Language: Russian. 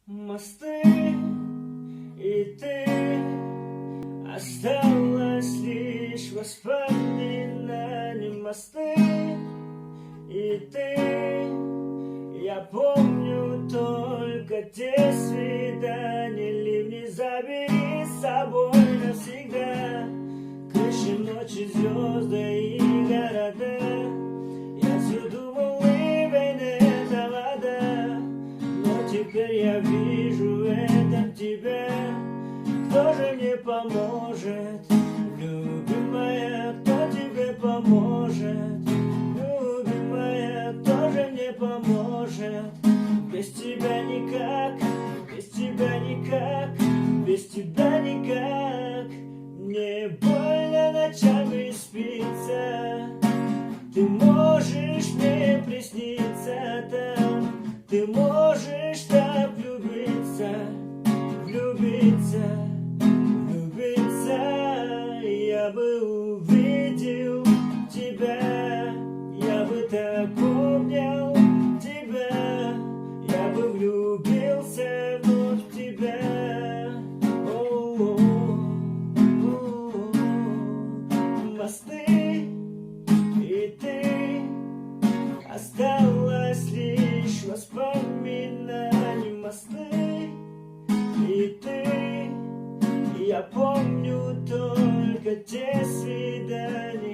Мосты и ты, осталось лишь воспоминания. Мосты и ты, я помню только те свидания. Ливни забери с собой навсегда, крыши, ночи, звезды и города. Я все думал, ливень это вода, но теперь я вижу это в тебе. Кто же мне поможет, любимая, кто тебе поможет? Любимая, кто же мне поможет? Без тебя никак, без тебя никак, без тебя никак. Мне больно ночами спится, ты можешь мне присниться там, ты можешь так влюбиться, влюбиться, влюбиться. Я бы увидел тебя, я бы так обнял тебя, я бы влюбился вновь в тебя. Мосты и ты, осталось лишь воспоминания. Мосты и ты, я помню только те свидания.